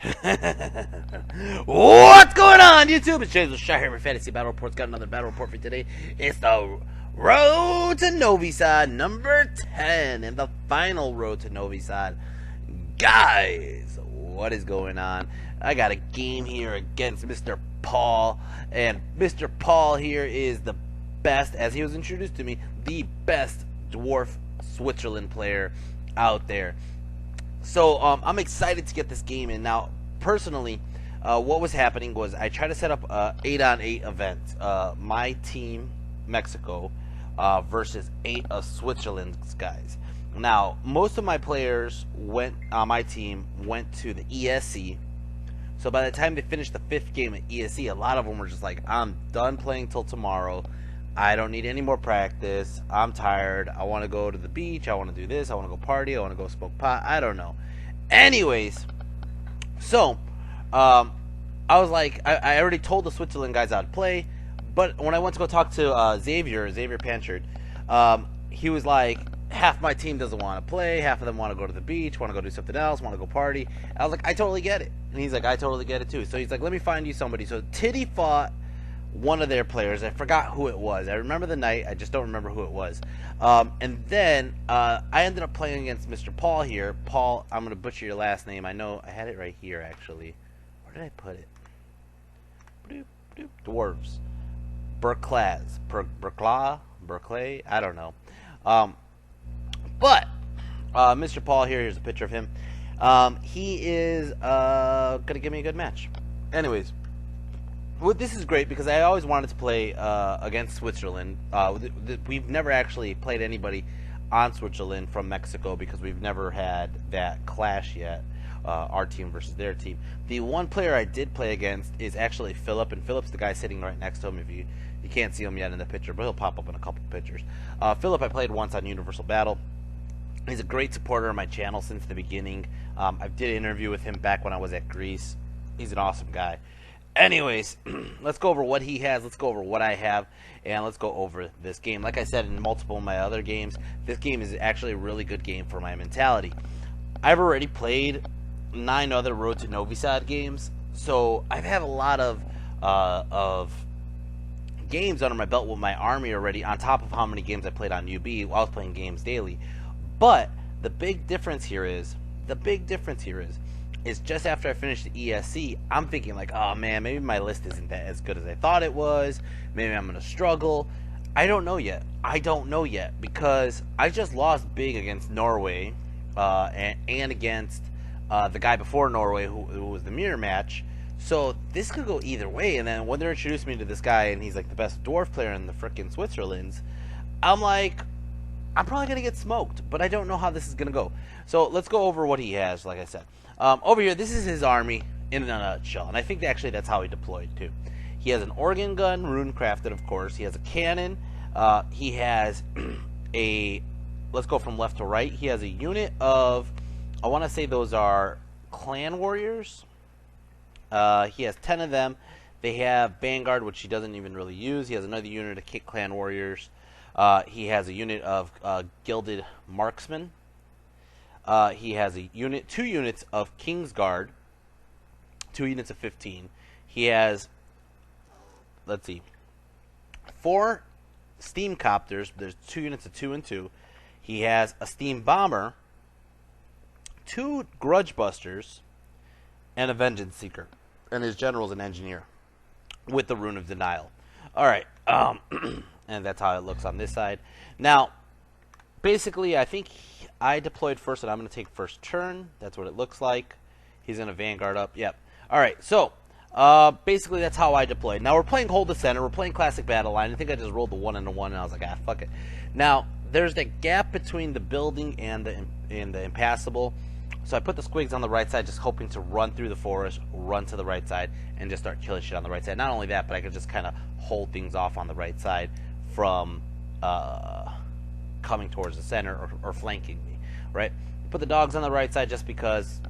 What's going on, YouTube? It's James with ChiHammer's Fantasy Battle Reports. Got another battle report for today. It's the road to NoviSad number 10 and the final road to NoviSad. Guys, what is going on? I got a game here against Mr. Paul, and Mr. Paul here is the best, as he was introduced to me, the best Dwarf Switzerland player out there. So I'm excited to get this game in. Now, personally, what was happening was I tried to set up a 8-on-8 event. My team, Mexico, versus 8 of Switzerland's guys. Now, most of my players went on my team went to the ESC. So by the time they finished the 5th game at ESC, a lot of them were just like, I'm done playing till tomorrow. I don't need any more practice. I'm tired. I want to go to the beach. I want to do this. I want to go party. I want to go smoke pot. I don't know. Anyways, so I was like, I already told the Switzerland guys I'd play, but when I went to go talk to Xavier Panchard, he was like, half my team doesn't want to play, half of them want to go to the beach, want to go do something else, want to go party. I was like, I totally get it. And he's like, I totally get it too. So he's like, let me find you somebody. So Titty fought one of their players. I forgot who it was. I remember the night. I just don't remember who it was. And then I ended up playing against Mr. Paul here. Paul, I'm going to butcher your last name. I know I had it right here, actually. Where did I put it? Bloop, bloop. Dwarves. Berkeley? I don't know. But Mr. Paul here, here's a picture of him. He is going to give me a good match. Anyways. Well, this is great because I always wanted to play against Switzerland. We've never actually played anybody on Switzerland from Mexico because we've never had that clash yet, our team versus their team. The one player I did play against is actually Philip, and Philip's the guy sitting right next to him. If you can't see him yet in the picture, but he'll pop up in a couple pictures. Philip I played once on Universal Battle. He's a great supporter of my channel since the beginning. I did an interview with him back when I was at Greece. He's an awesome guy. Anyways, let's go over what he has, let's go over what I have, and let's go over this game. Like I said in multiple of my other games, this game is actually a really good game for my mentality. I've already played 9 other Road to NoviSad games, so I've had a lot of games under my belt with my army already, on top of how many games I played on UB while I was playing games daily. But the big difference here is just after I finished the ESC, I'm thinking like, oh man, maybe my list isn't that as good as I thought it was. Maybe I'm going to struggle. I don't know yet. Because I just lost big against Norway and against the guy before Norway who was the mirror match. So this could go either way. And then when they introduced me to this guy and he's like the best dwarf player in the frickin' Switzerlands, I'm like, I'm probably going to get smoked. But I don't know how this is going to go. So let's go over what he has, like I said. Over here, this is his army in a nutshell, and I think actually that's how he deployed too. He has an organ gun, rune crafted, of course. He has a cannon. He has let's go from left to right. He has a unit of, I want to say those are clan warriors. He has 10 of them. They have Vanguard, which he doesn't even really use. He has another unit of kick clan warriors. He has a unit of gilded marksmen. He has a unit, 2 units of King's Guard, 2 units of 15. He has, let's see, 4 steam copters. There's 2 units of 2 and 2. He has a steam bomber, 2 grudge busters, and a vengeance seeker. And his general's an engineer with the rune of denial. All right, and that's how it looks on this side. Now, basically, I think I deployed first, and I'm going to take first turn. That's what it looks like. He's going to Vanguard up. Yep. All right, so basically that's how I deployed. Now we're playing Hold the Center. We're playing Classic Battle Line. I think I just rolled the 1 and the 1, and I was like, ah, fuck it. Now, there's that gap between the building and the impassable. So I put the squigs on the right side, just hoping to run through the forest, run to the right side, and just start killing shit on the right side. Not only that, but I could just kind of hold things off on the right side from coming towards the center or flanking me, right? Put the dogs on the right side just because.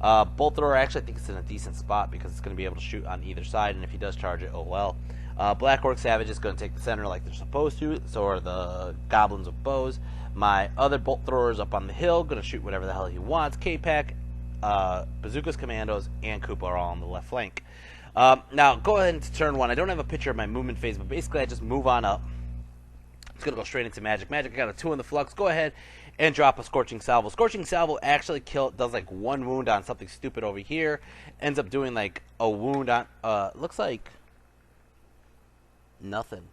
Bolt thrower, actually I think it's in a decent spot because it's going to be able to shoot on either side, and if he does charge it, oh well. Black Orc Savage is going to take the center like they're supposed to, so are the Goblins with bows. My other bolt thrower is up on the hill, going to shoot whatever the hell he wants. K-Pack Bazooka's Commandos and Koopa are all on the left flank. Now, go ahead into turn 1. I don't have a picture of my movement phase, but basically I just move on up. It's going to go straight into Magic. Magic, I got a 2 in the Flux. Go ahead and drop a Scorching Salvo. Scorching Salvo actually does like 1 wound on something stupid over here. Ends up doing like a wound on, looks like nothing.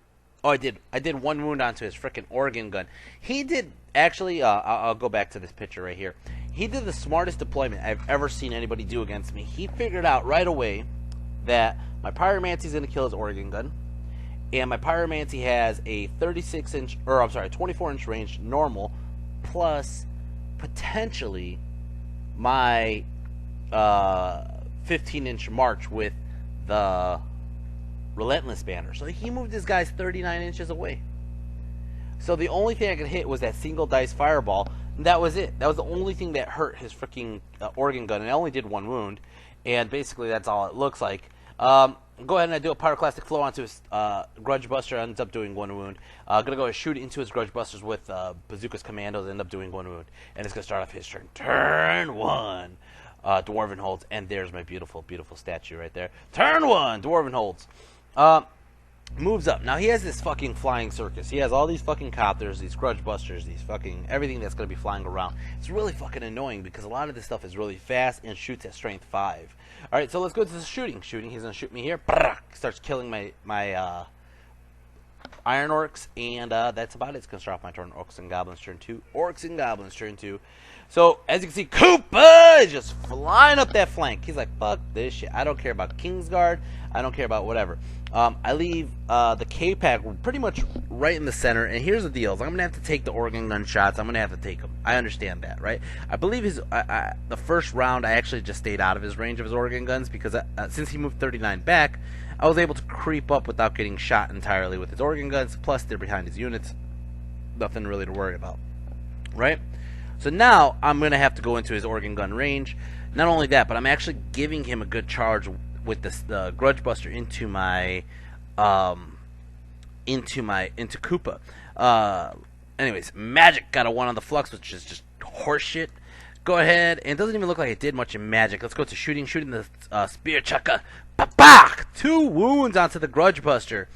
Oh, I did 1 wound onto his frickin' organ gun. He did, actually, I'll go back to this picture right here. He did the smartest deployment I've ever seen anybody do against me. He figured out right away that my Pyromancy's going to kill his organ gun. And my Pyromancy has a 36-inch, or I'm sorry, 24-inch range normal, plus potentially my 15-inch march with the Relentless banner. So he moved his guys 39 inches away. So the only thing I could hit was that single dice fireball. And that was it. That was the only thing that hurt his freaking organ gun. And I only did 1 wound. And basically that's all it looks like. Go ahead and I do a Pyroclastic Flow onto his Grudge Buster. Ends up doing 1 wound. Gonna go and shoot into his Grudge Busters with Bazooka's Commandos. End up doing 1 wound. And it's gonna start off his turn. Turn 1. Dwarven Holds. And there's my beautiful, beautiful statue right there. Turn 1. Dwarven Holds. Moves up. Now he has this fucking flying circus. He has all these fucking copters, these Grudge Busters, these fucking everything that's gonna be flying around. It's really fucking annoying because a lot of this stuff is really fast and shoots at strength 5. Alright, so let's go to the shooting. He's gonna shoot me here. Starts killing my Iron Orcs, and that's about it. It's gonna start off my turn. Orcs and Goblins turn 2. Orcs and Goblins turn 2. So, as you can see, Koopa is just flying up that flank. He's like, fuck this shit. I don't care about Kingsguard. I don't care about whatever. I leave the K-Pack pretty much right in the center. And here's the deal. I'm going to have to take the organ gun shots. I'm going to have to take them. I understand that, right? I believe the first round, I actually just stayed out of his range of his organ guns. Because since he moved 39 back, I was able to creep up without getting shot entirely with his organ guns. Plus, they're behind his units. Nothing really to worry about, right? So now I'm going to have to go into his organ gun range. Not only that, but I'm actually giving him a good charge with the Grudge Buster into Koopa. Anyways, Magic got a 1 on the Flux, which is just horseshit. Go ahead, and it doesn't even look like it did much in Magic. Let's go to shooting the Spear Chucker. Ba-bach! 2 wounds onto the Grudge Buster.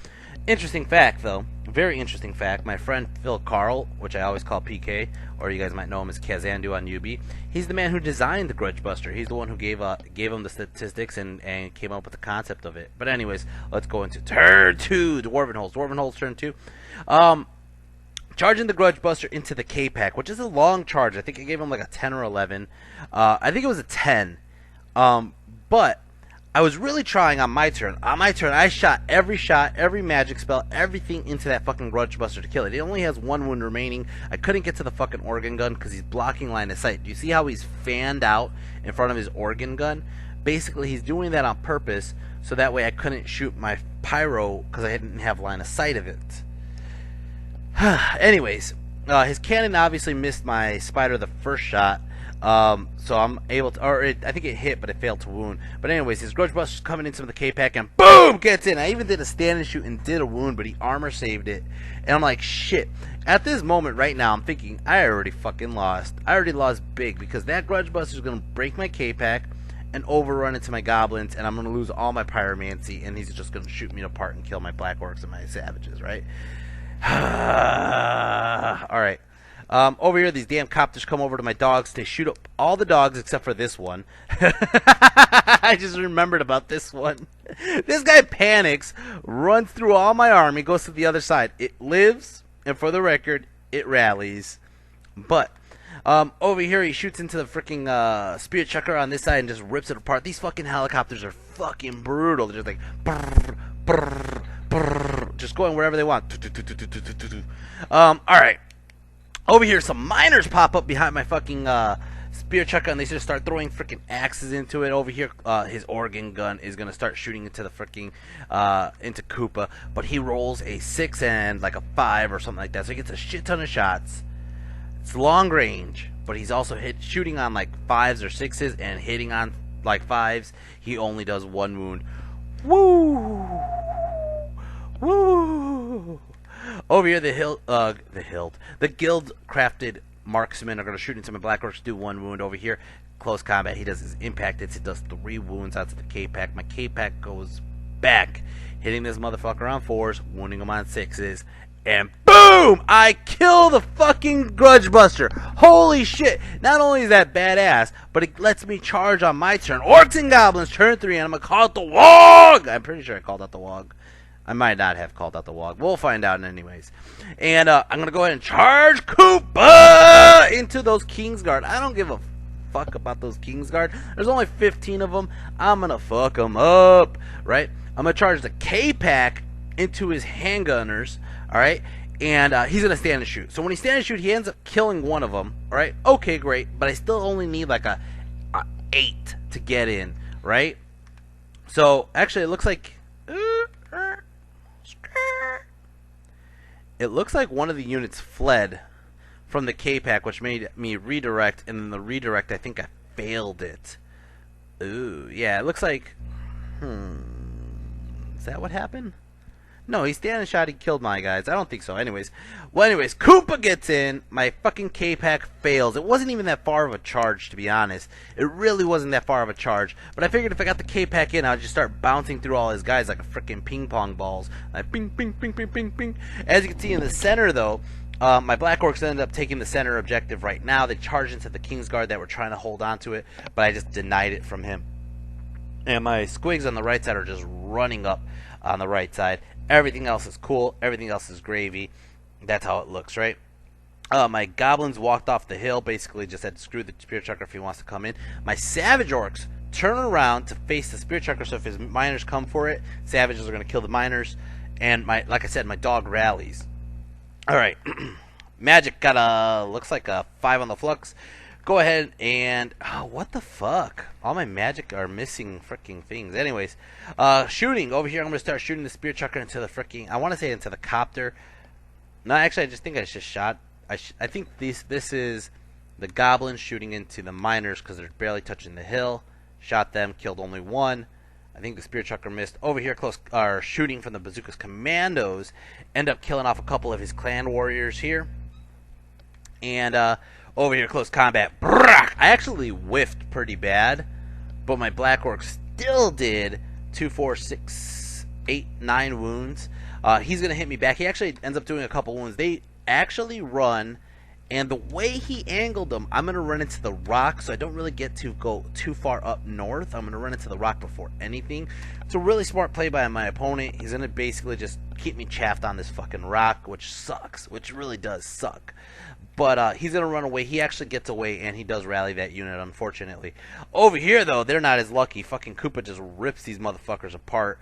Interesting fact, though. Very interesting fact. My friend Phil Carl, which I always call PK, or you guys might know him as Kazandu on UB, he's the man who designed the Grudge Buster. He's the one who gave him the statistics and came up with the concept of it. But anyways, let's go into turn 2, Dwarven Holds. Dwarven Holds turn 2. Charging the Grudge Buster into the K-Pack, which is a long charge. I think I gave him like a 10 or 11. I think it was a 10. But I was really trying on my turn. On my turn, I shot, every magic spell, everything into that fucking Grudge Buster to kill it. It only has 1 wound remaining. I couldn't get to the fucking organ gun because he's blocking line of sight. Do you see how he's fanned out in front of his organ gun? Basically, he's doing that on purpose so that way I couldn't shoot my pyro because I didn't have line of sight of it. Anyways, his cannon obviously missed my spider the first shot. So I'm able to, I think it hit, but it failed to wound. But anyways, his Grudge Buster's coming into the K-Pack and boom, gets in. I even did a stand and shoot and did a wound, but he armor saved it. And I'm like, shit. At this moment right now, I'm thinking, I already fucking lost. I already lost big because that Grudge Buster's going to break my K-Pack and overrun into my Goblins, and I'm going to lose all my Pyromancy, and he's just going to shoot me apart and kill my Black Orcs and my Savages, right? Alright. Over here, these damn copters come over to my dogs. They shoot up all the dogs except for this one. I just remembered about this one. This guy panics, runs through all my army, goes to the other side. It lives, and for the record, it rallies. But over here, he shoots into the freaking Spirit Chucker on this side and just rips it apart. These fucking helicopters are fucking brutal. They're just like, brrr, brrr, brrr, just going wherever they want. Alright. Over here, some miners pop up behind my fucking Spear Chucker, and they just start throwing freaking axes into it. Over here, his organ gun is going to start shooting into the freaking, into Koopa, but he rolls a 6 and like a 5 or something like that, so he gets a shit ton of shots. It's long range, but he's also shooting on like 5s or 6s and hitting on like 5s. He only does 1 wound. Woo! Woo! Over here, the guild crafted marksmen are going to shoot into my Black Orcs, do 1 wound. Over here, close combat. He does his impact hits. It does 3 wounds out to the K-Pack. My K-Pack goes back, hitting this motherfucker on 4s, wounding him on 6s, and boom! I kill the fucking Grudge Buster. Holy shit! Not only is that badass, but it lets me charge on my turn. Orcs and Goblins, turn 3, and I'm gonna call it the Wog! I'm pretty sure I called out the Wog. I might not have called out the Wog. We'll find out anyways. And I'm going to go ahead and charge Koopa into those Kingsguard. I don't give a fuck about those Kingsguard. There's only 15 of them. I'm going to fuck them up, right? I'm going to charge the K-Pack into his handgunners, all right? And he's going to stand and shoot. So when he stands and shoot, he ends up killing one of them, all right? Okay, great. But I still only need like a 8 to get in, right? So actually it looks like... It looks like one of the units fled from the K-Pack, which made me redirect, and then the redirect, I think I failed it. Ooh, yeah, it looks like... Is that what happened? No, he stand and shot, he killed my guys. I don't think so. Anyways, Koopa gets in, my fucking K-Pack fails. It wasn't even that far of a charge, to be honest. It really wasn't that far of a charge. But I figured if I got the K-Pack in, I'd just start bouncing through all his guys like a freaking ping pong balls. Like ping, ping, ping, ping, ping, ping. As you can see in the center, though, my Black Orcs ended up taking the center objective right now. They charged into the Kingsguard that were trying to hold on to it, but I just denied it from him. And my Squigs on the right side are just running up on the right side. Everything else is cool. Everything else is gravy. That's how it looks, right? My Goblins walked off the hill. Basically just said, screw the Spear Chucker if he wants to come in. My Savage Orcs turn around to face the Spear Chucker, so if his Miners come for it, Savages are going to kill the Miners. And, like I said, my dog rallies. Alright. Magic got a... looks like a 5 on the Flux. Go ahead and... oh, what the fuck? All my magic are missing freaking things. Anyways, shooting. Over here, I'm going to start shooting the Spear Chucker into the freaking... I want to say into the Copter. No, actually, I just think I just shot... I think this is the Goblins shooting into the Miners because they're barely touching the hill. Shot them, killed only one. I think the Spear Chucker missed. Over here, close shooting from the Bazooka's Commandos. End up killing off a couple of his clan warriors here. And, over here, close combat. I actually whiffed pretty bad, but my Black Orcs still did 2, 4, 6, 8, 9 wounds. He's going to hit me back. He actually ends up doing a couple wounds. They actually run, and the way he angled them, I'm going to run into the rock, so I don't really get to go too far up north. I'm going to run into the rock before anything. It's a really smart play by my opponent. He's going to basically just keep me chaffed on this fucking rock, which sucks, which really does suck. But he's going to run away. He actually gets away, and he does rally that unit, unfortunately. Over here, though, they're not as lucky. Fucking Koopa just rips these motherfuckers apart.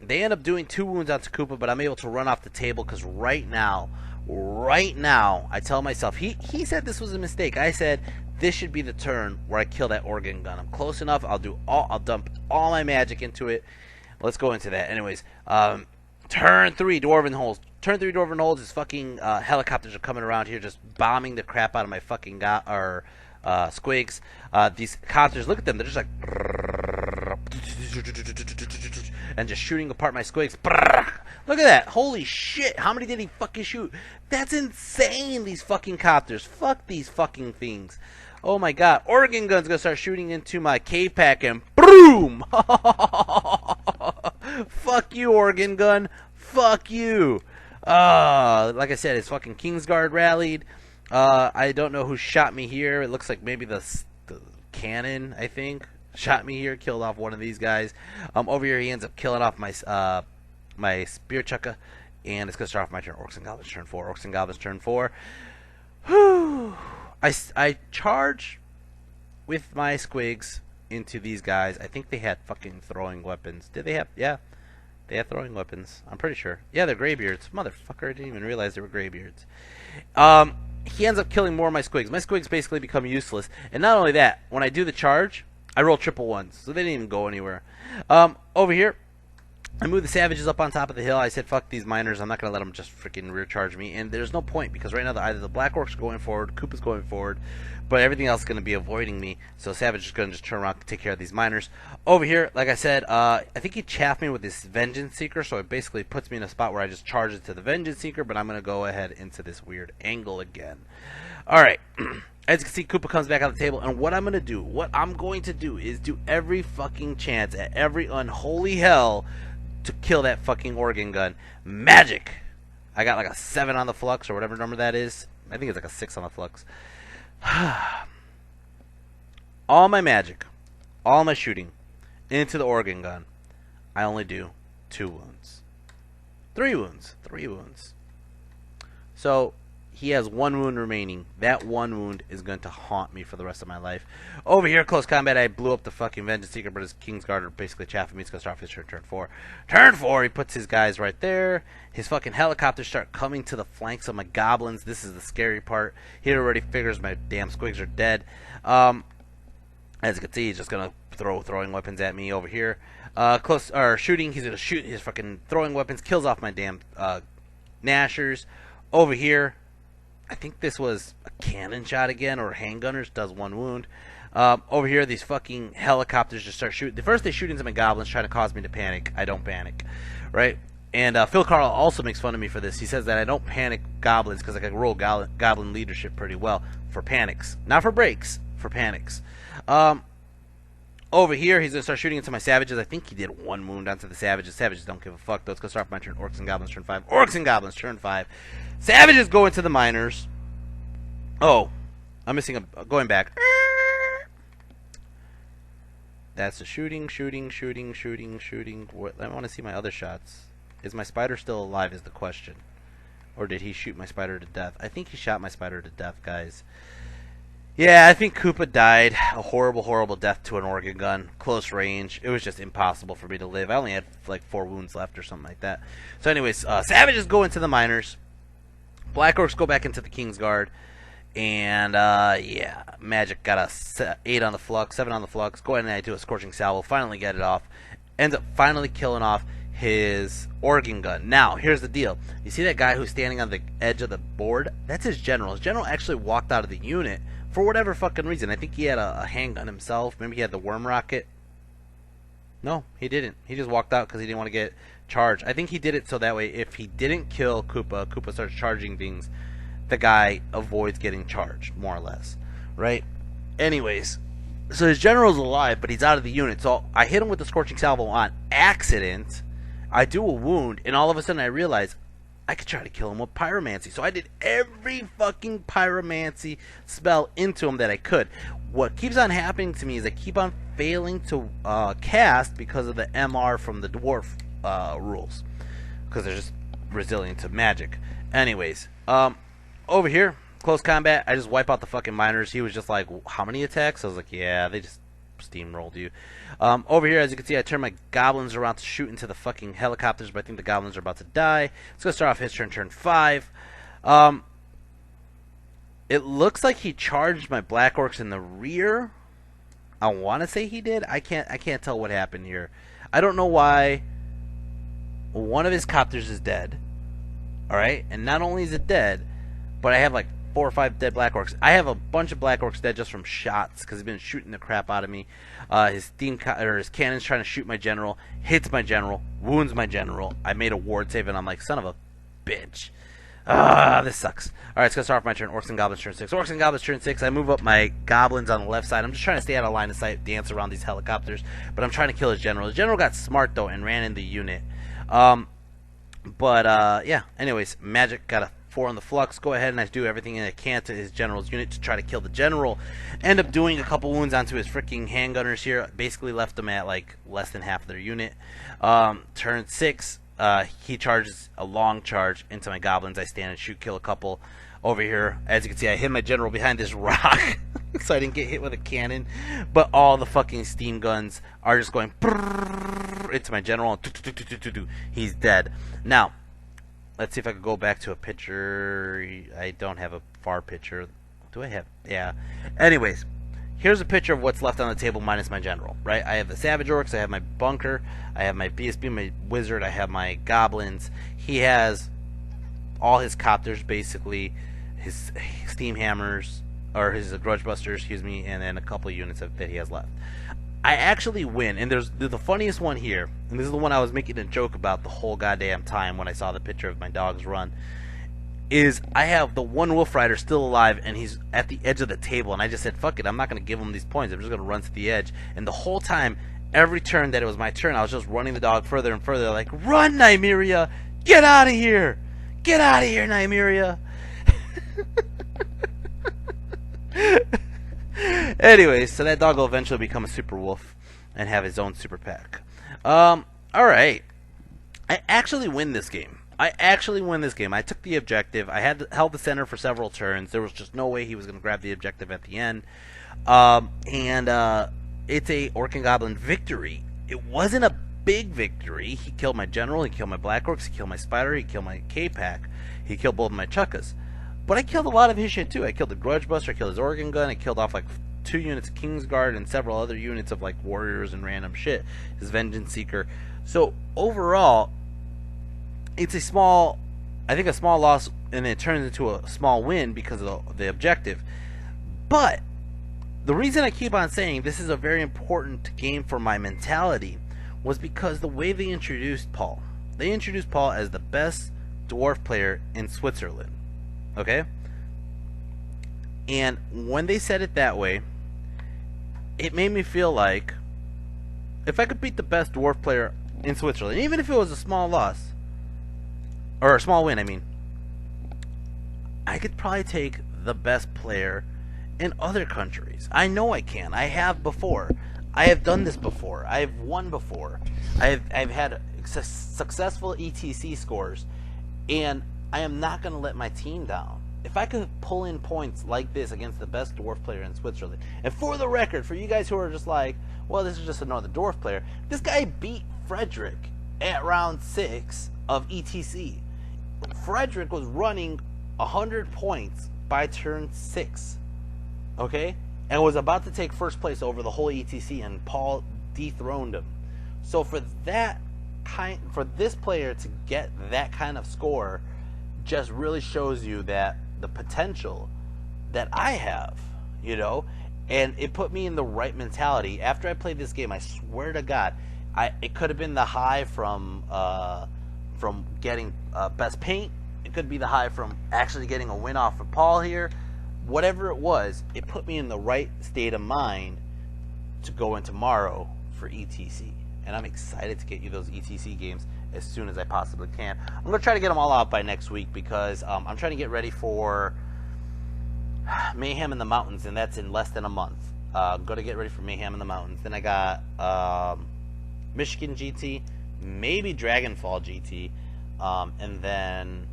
They end up doing 2 wounds onto Koopa, but I'm able to run off the table because right now, I tell myself, he said this was a mistake. I said, this should be the turn where I kill that organ gun. I'm close enough. I'll dump all my magic into it. Let's go into that. Anyways, turn 3, Dwarven Holes. Turn 3 Dwarven Holes. His fucking helicopters are coming around here, just bombing the crap out of my fucking Squigs. These copters, look at them. They're just like... and just shooting apart my Squigs. Look at that. Holy shit. How many did he fucking shoot? That's insane, these fucking copters. Fuck these fucking things. Oh my god. Organ gun's gonna start shooting into my cave pack and boom! Fuck you, organ gun. Fuck you. Like I said, his fucking Kingsguard rallied. I don't know who shot me here. It looks like maybe the cannon, I think, shot me here. Killed off one of these guys. Over here, he ends up killing off my my Spear Chucker. And it's going to start off my turn. Orcs and Goblins turn 4. Orcs and Goblins turn 4. Whew. I charge with my Squigs into these guys. I think they had fucking throwing weapons. Did they have? Yeah. They have throwing weapons. I'm pretty sure. Yeah, they're graybeards. Motherfucker, I didn't even realize they were graybeards. He ends up killing more of my Squigs. My Squigs basically become useless. And not only that, when I do the charge, I roll triple ones. So they didn't even go anywhere. Over here, I moved the Savages up on top of the hill. I said, fuck these Miners. I'm not going to let them just freaking rear charge me. And there's no point because right now either the Black Orcs are going forward, Koopa's going forward, but everything else is going to be avoiding me. So Savage is going to just turn around to take care of these Miners. Over here, like I said, I think he chaffed me with this Vengeance Seeker. So it basically puts me in a spot where I just charge it to the Vengeance Seeker. But I'm going to go ahead into this weird angle again. Alright. As you can see, Koopa comes back on the table, and what I'm going to do is do every fucking chance at every unholy hell to kill that fucking organ gun. Magic! I got like a 7 on the flux, or whatever number that is. I think it's like a 6 on the flux. All my magic, all my shooting, into the organ gun. I only do 2 wounds. 3 wounds. 3 wounds. So, he has 1 wound remaining. That 1 wound is going to haunt me for the rest of my life. Over here, close combat, I blew up the fucking Vengeance Seeker, but his Kingsguard are basically chaffing me. It's going to start off his turn 4. Turn 4, he puts his guys right there. His fucking helicopters start coming to the flanks of my goblins. This is the scary part. He already figures my damn squigs are dead. As you can see, he's just going to throwing weapons at me over here. Shooting, he's going to shoot his fucking throwing weapons, kills off my damn Nashers. Over here, I think this was a cannon shot again, or handgunners, does 1 wound. Over here, these fucking helicopters just start shooting. First, they shoot into my goblins, trying to cause me to panic. I don't panic, right? And Phil Carl also makes fun of me for this. He says that I don't panic goblins because I can roll goblin leadership pretty well for panics. Not for breaks, for panics. Over here, he's going to start shooting into my savages. I think he did 1 wound onto the savages. Savages don't give a fuck, though. It's going to start off my turn. Orcs and Goblins, turn 5. Orcs and Goblins, turn 5. Savages go into the miners. Oh, I'm missing a... Going back. That's the shooting. I want to see my other shots. Is my spider still alive is the question. Or did he shoot my spider to death? I think he shot my spider to death, guys. Yeah, I think Koopa died a horrible, horrible death to an organ gun. Close range. It was just impossible for me to live. I only had like 4 wounds left or something like that. So anyways, Savages go into the Miners. Black Orcs go back into the Kingsguard. And, yeah, Magic got a 8 on the Flux, 7 on the Flux. Go ahead and I do a Scorching Salvo. Finally get it off. Ends up finally killing off his organ gun. Now, here's the deal. You see that guy who's standing on the edge of the board? That's his general. His general actually walked out of the unit for whatever fucking reason. I think he had a handgun himself. Maybe he had the worm rocket. No, he didn't. He just walked out because he didn't want to get charged. I think he did it so that way if he didn't kill Koopa, Koopa starts charging things, the guy avoids getting charged, more or less. Right? Anyways, so his general's alive, but he's out of the unit. So I hit him with the Scorching Salvo on accident. I do a wound, and all of a sudden I realize I could try to kill him with Pyromancy. So I did every fucking Pyromancy spell into him that I could. What keeps on happening to me is I keep on failing to cast because of the MR from the Dwarf rules. Because they're just resilient to magic. Anyways, over here, close combat, I just wipe out the fucking miners. He was just like, how many attacks? I was like, yeah, they just steamrolled you. Over here, as you can see, I turn my goblins around to shoot into the fucking helicopters, but I think the goblins are about to die. It's going to start off his turn, turn 5. It looks like he charged my Black Orcs in the rear. I want to say he did. I can't tell what happened here. I don't know why one of his copters is dead. Alright? And not only is it dead, but I have like 4 or 5 dead Black Orcs. I have a bunch of Black Orcs dead just from shots because he's been shooting the crap out of me. His cannon's trying to shoot my general, hits my general, wounds my general. I made a ward save and I'm like, son of a bitch. This sucks. Alright, it's going to start off my turn. Orcs and Goblins turn 6. Orcs and Goblins turn 6. I move up my Goblins on the left side. I'm just trying to stay out of line of sight, dance around these helicopters. But I'm trying to kill his general. His general got smart, though, and ran in the unit. Yeah. Anyways, Magic got a 4 on the Flux. Go ahead and I do everything I can to his general's unit to try to kill the general. End up doing a couple wounds onto his freaking handgunners here. Basically left them at, like, less than half of their unit. Turn 6. He charges a long charge into my goblins. I stand and shoot, kill a couple. Over here, as you can see, I hit my general behind this rock, so I didn't get hit with a cannon. But all the fucking steam guns are just going into my general. He's dead. Now, let's see if I could go back to a picture. I don't have a far picture. Do I have? Yeah. Anyways, here's a picture of what's left on the table minus my general, right? I have the Savage Orcs, I have my Bunker, I have my BSB, my Wizard, I have my Goblins. He has all his copters, basically, his ChiHammer's, or his Grudge Busters, excuse me, and then a couple of units that he has left. I actually win, and there's the funniest one here, and this is the one I was making a joke about the whole goddamn time when I saw the picture of my dogs run, is I have the one Wolf Rider still alive, and he's at the edge of the table, and I just said, fuck it, I'm not going to give him these points. I'm just going to run to the edge. And the whole time, every turn that it was my turn, I was just running the dog further and further, like, run, Nymeria! Get out of here! Get out of here, Nymeria! Anyway, so that dog will eventually become a super wolf and have his own super pack. Alright. I actually win this game. I took the objective. I held the center for several turns. There was just no way he was going to grab the objective at the end. It's a Orc and Goblin victory. It wasn't a big victory. He killed my general. He killed my Black Orcs. He killed my Spider. He killed my K-Pack. He killed both of my Chukkas. But I killed a lot of his shit too. I killed the Grudge Buster. I killed his Organ Gun. I killed off like 2 units of Kingsguard and several other units of like warriors and random shit. His Vengeance Seeker. So overall, it's a small loss, and it turns into a small win because of the objective. But the reason I keep on saying this is a very important game for my mentality was because the way they introduced Paul. They introduced Paul as the best dwarf player in Switzerland. Okay? And when they said it that way, it made me feel like if I could beat the best dwarf player in Switzerland, even if it was a small loss, or a small win, I mean, I could probably take the best player in other countries. I know I can. I have before. I have done this before. I have won before. I've had successful ETC scores, and I am not going to let my team down. If I could pull in points like this against the best dwarf player in Switzerland, and for the record, for you guys who are just like, well, this is just another dwarf player, this guy beat Frederick at round 6 of ETC. Frederick was running 100 points by turn 6, okay, and was about to take first place over the whole ETC, and Paul dethroned him. So for this player to get that kind of score, just really shows you that the potential that I have, you know, and it put me in the right mentality. After I played this game, I swear to God, it could have been the high from getting best paint. It could be the high from actually getting a win off of Paul here. Whatever it was, it put me in the right state of mind to go in tomorrow for ETC. And I'm excited to get you those ETC games as soon as I possibly can. I'm going to try to get them all out by next week because I'm trying to get ready for Mayhem in the Mountains, and that's in less than a month. I'm going to get ready for Mayhem in the Mountains. Then I got Michigan GT, maybe Dragonfall GT, and then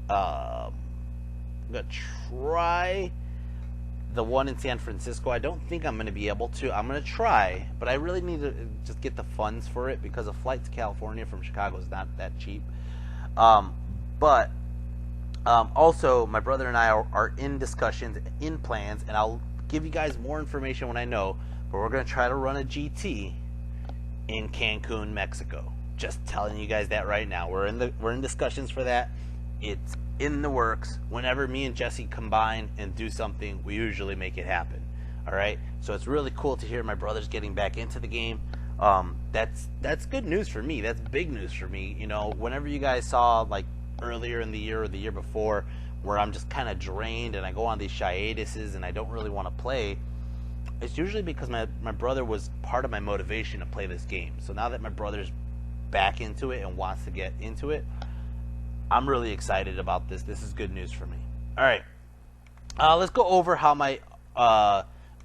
I'm going to try the one in San Francisco. I don't think I'm going to be able to. I'm going to try, but I really need to just get the funds for it because a flight to California from Chicago is not that cheap. But also, my brother and I are in discussions, in plans, and I'll give you guys more information when I know, but we're going to try to run a GT in Cancun, Mexico. Just telling you guys that right now. We're in discussions for that. It's in the works. Whenever me and Jesse combine and do something, we usually make it happen. All right, so it's really cool to hear my brother's getting back into the game. That's good news for me. That's big news for me. You know, whenever you guys saw like earlier in the year or the year before, where I'm just kind of drained and I go on these hiatuses and I don't really want to play, it's usually because my brother was part of my motivation to play this game. So now that my brother's back into it and wants to get into it, I'm really excited about this. This is good news for me. All right, let's go over how my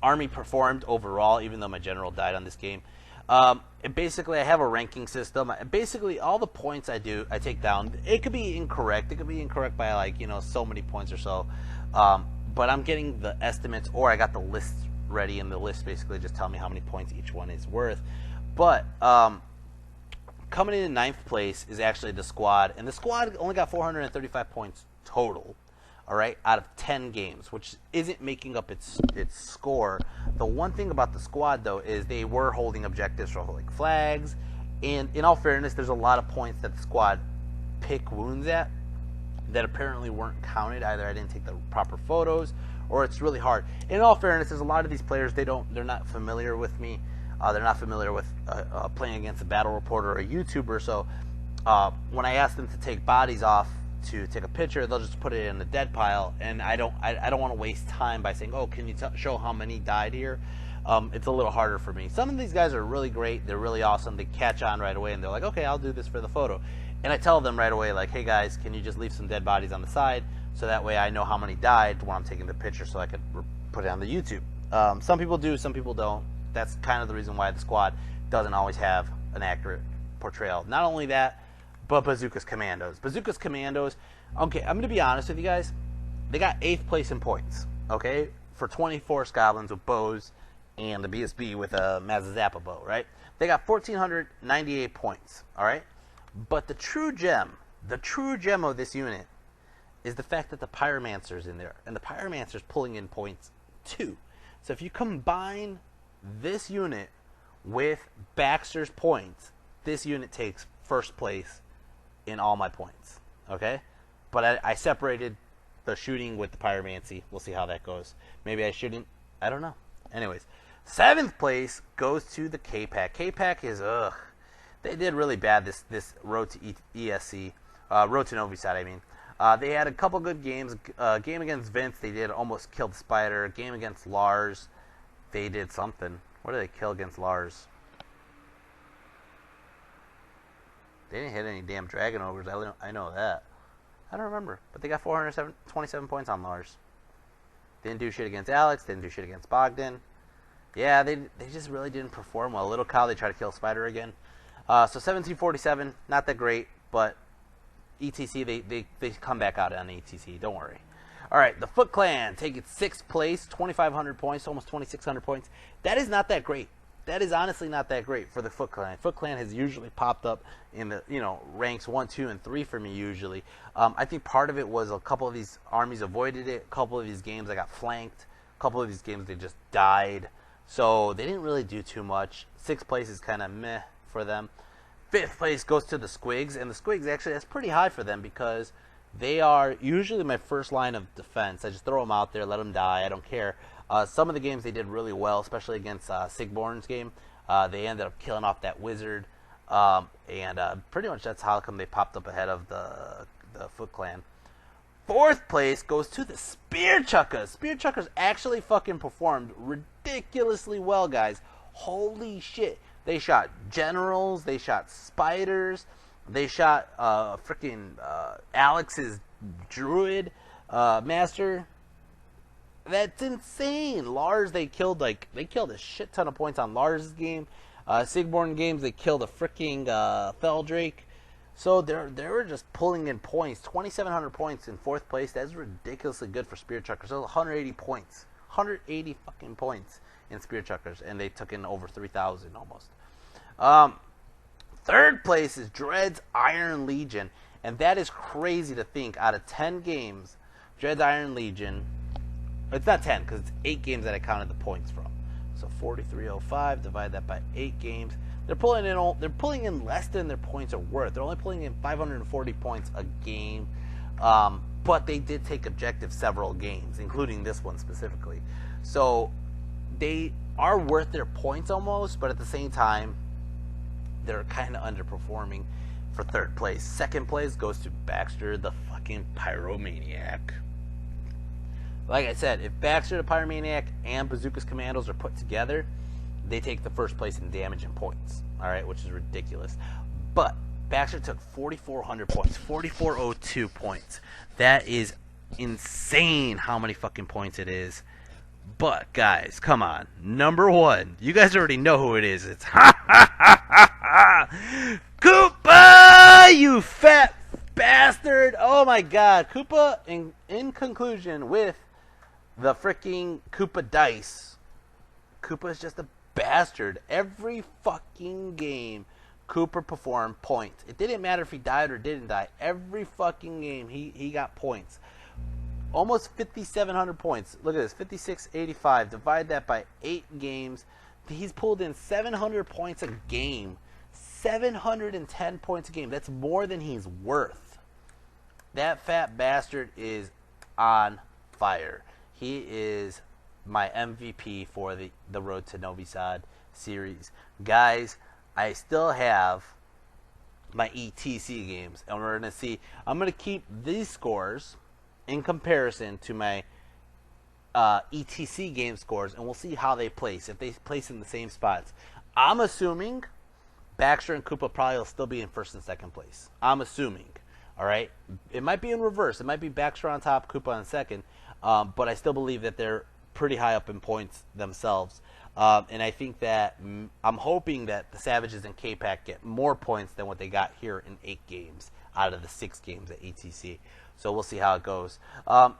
army performed overall, even though my general died on this game. And basically, I have a ranking system. Basically, all the points I take down. It could be incorrect. It could be incorrect by like, you know, so many points or so. But I'm getting the estimates, or I got the list ready, and the list basically just tell me how many points each one is worth. But coming in 9th place is actually the squad, and the squad only got 435 points total, all right, out of 10 games, which isn't making up its score. The one thing about the squad, though, is they were holding objectives for like flags, and in all fairness, there's a lot of points that the squad pick wounds at that apparently weren't counted. Either I didn't take the proper photos, or it's really hard. In all fairness, there's a lot of these players, they're not familiar with me. They're not familiar with playing against a battle reporter or a YouTuber, so when I asked them to take bodies off to take a picture, they'll just put it in the dead pile, and I don't want to waste time by saying, oh, can you show how many died here? It's a little harder for me. Some of these guys are really great. They're really awesome. They catch on right away, and they're like, okay, I'll do this for the photo. And I tell them right away, like, hey, guys, can you just leave some dead bodies on the side so that way I know how many died when I'm taking the picture so I can put it on the YouTube. Some people do, some people don't. That's kind of the reason why the squad doesn't always have an accurate portrayal. Not only that, but Bazooka's Commandos. Bazooka's Commandos, okay, I'm going to be honest with you guys. They got 8th place in points, okay, for 24 Goblins with bows and the BSB with a Mazazappa bow, right? They got 1,498 points, all right? But the true gem of this unit is the fact that the Pyromancer's in there, and the Pyromancer's pulling in points too. So if you combine this unit with Baxter's points, this unit takes first place in all my points, okay? But I separated the shooting with the Pyromancy. We'll see how that goes. Maybe I shouldn't. I don't know. Anyways, 7th place goes to the K-Pack. K-Pack is, they did really bad this road to ESC, road to NoviSad, I mean. They had a couple good games. Game against Vince, they did almost kill the Spider. Game against Lars, they did something. What did they kill against Lars? They didn't hit any damn Dragon Ogres. I know that. I don't remember. But they got 427 points on Lars. Didn't do shit against Alex. Didn't do shit against Bogdan. Yeah, they just really didn't perform well. Little Cow, they tried to kill Spider again. So 1747, not that great, but ETC, they come back out on ETC. Don't worry. All right, the Foot Clan taking 6th place, 2,500 points, almost 2,600 points. That is not that great. That is honestly not that great for the Foot Clan. Foot Clan has usually popped up in the ranks 1, 2, and 3 for me usually. I think part of it was a couple of these armies avoided it. A couple of these games I got flanked. A couple of these games they just died. So they didn't really do too much. 6th place is kind of meh for them. 5th place goes to the Squigs, and the Squigs actually that's pretty high for them because they are usually my first line of defense. I just throw them out there, let them die. I don't care. Some of the games they did really well, especially against Sigborn's game. They ended up killing off that wizard, and pretty much that's how come they popped up ahead of the Foot Clan. 4th place goes to the Spear Chuckers. Spear Chuckers actually fucking performed ridiculously well, guys. Holy shit. They shot generals, they shot spiders, they shot freaking Alex's druid master. That's insane. Lars, they killed a shit ton of points on Lars' game. Sigborn games, they killed a freaking Feldrake. So they were just pulling in points. 2,700 points in 4th place. That's ridiculously good for Spear Chuckers. So 180 points. 180 fucking points in Spear Chuckers, and they took in over 3,000 almost. 3rd place is Dread's Iron Legion, and that is crazy to think. Out of 10 games, Dread's Iron Legion, it's not 10 because it's 8 games that I counted the points from. So 4,305, divide that by 8 games. They're pulling in less than their points are worth. They're only pulling in 540 points a game, but they did take objective several games, including this one specifically. So they are worth their points almost, but at the same time, they're kind of underperforming for 3rd place. 2nd place goes to Baxter, the fucking Pyromaniac. Like I said, if Baxter, the Pyromaniac, and Bazooka's Commandos are put together, they take the 1st place in damage and points, all right, which is ridiculous. But Baxter took 4,400 points, 4,402 points. That is insane how many fucking points it is. But, guys, come on. Number 1, you guys already know who it is. It's Koopa, you fat bastard. Oh, my God. Koopa, in conclusion, with the freaking Koopa dice, Koopa is just a bastard. Every fucking game, Koopa performed points. It didn't matter if he died or didn't die. Every fucking game, he got points. Almost 5,700 points. Look at this, 5,685. Divide that by 8 games. He's pulled in 700 points a game. 710 points a game. That's more than he's worth. That fat bastard is on fire. He is my MVP for the Road to NoviSad series. Guys, I still have my ETC games, and we're going to see. I'm going to keep these scores in comparison to my ETC game scores, and we'll see how they place. If they place in the same spots, I'm assuming Baxter and Koopa probably will still be in first and second place. I'm assuming. All right, it might be in reverse. It might be Baxter on top, Koopa on second, but I still believe that they're pretty high up in points themselves. And I think that I'm hoping that the Savages and K-Pack get more points than what they got here in 8 games out of the 6 games at ETC. So we'll see how it goes.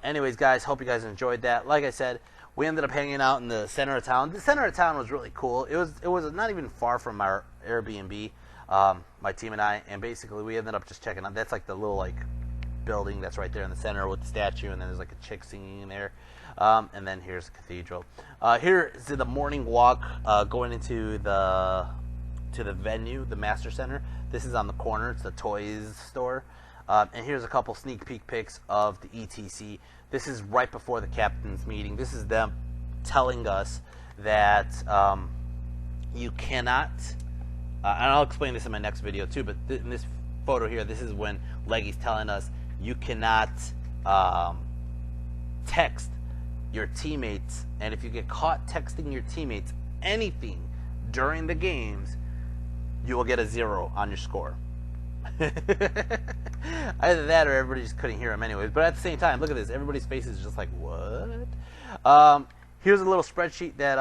Anyways, guys, hope you guys enjoyed that. Like I said, we ended up hanging out in the center of town. The center of town was really cool. It was not even far from our Airbnb, my team and I, and basically we ended up just checking out. That's like the little building that's right there in the center with the statue, and then there's like a chick singing in there. And then here's the cathedral. Here is the morning walk going into the venue, the Master Center. This is on the corner. It's the toys store. And here's a couple sneak peek pics of the ETC. This is right before the captain's meeting. This is them telling us that you cannot, and I'll explain this in my next video too, but in this photo here, this is when Leggy's telling us you cannot text your teammates, and if you get caught texting your teammates anything during the games, you will get a 0 on your score. Either that or everybody just couldn't hear him anyways. But at the same time, look at this. Everybody's face is just like, what? Here's a little spreadsheet that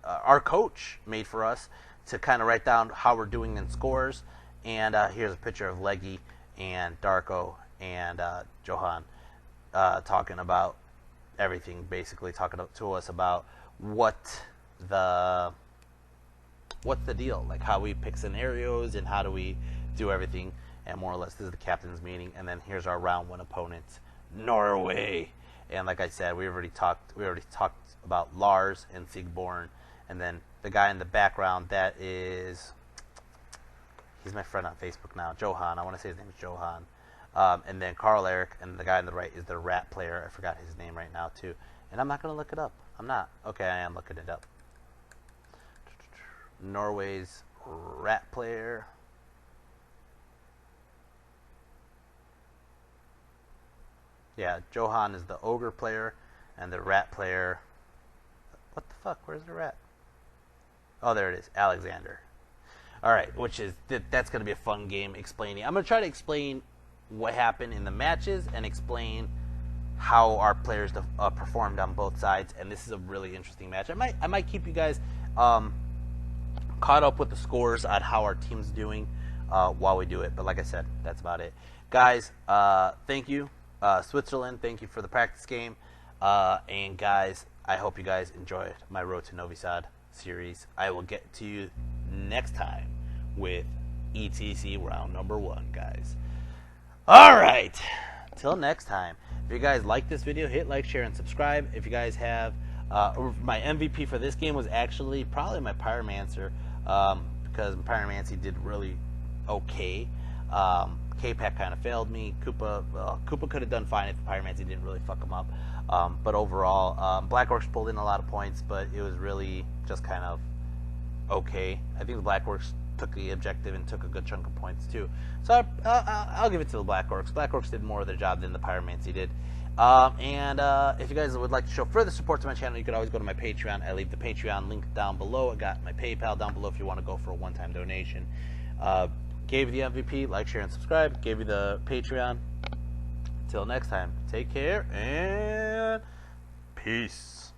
our coach made for us to kind of write down how we're doing in scores. And here's a picture of Leggy and Darko and Johan talking about everything, basically talking to us about what's the deal, like how we pick scenarios and how do we do everything, and more or less this is the captain's meeting. And then here's our round 1 opponent, Norway. And like I said, we already talked about Lars and Sigborn. And then the guy in the background, that is, he's my friend on Facebook now, Johan. I want to say his name is Johan. And then Carl Eric, and the guy on the right is the rat player. I forgot his name right now too, and I'm not going to look it up. I'm not. Okay, I am looking it up. Norway's rat player. Yeah, Johan is the ogre player, and the rat player. What the fuck? Where's the rat? Oh, there it is, Alexander. All right, that's going to be a fun game explaining. I'm going to try to explain what happened in the matches and explain how our players performed on both sides. And this is a really interesting match. I might keep you guys caught up with the scores on how our team's doing while we do it. But like I said, that's about it. Guys, thank you. Switzerland, thank you for the practice game. And guys, I hope you guys enjoyed my Road to NoviSad series. I will get to you next time with ETC round number 1, guys. All right, till next time. If you guys like this video, hit like, share, and subscribe. If you guys have my MVP for this game was actually probably my Pyromancer, because Pyromancy did really okay. K-Pack kind of failed me. Koopa could have done fine if the Pyromancy didn't really fuck him up. But overall, Black Orcs pulled in a lot of points, but it was really just kind of okay. I think the Black Orcs took the objective and took a good chunk of points too. So I'll give it to the Black Orcs. Black Orcs did more of their job than the Pyromancy did. And if you guys would like to show further support to my channel, you could always go to my Patreon. I leave the Patreon link down below. I got my PayPal down below if you want to go for a one-time donation. Gave you the MVP, like, share, and subscribe. Gave you the Patreon. Till next time, take care and peace.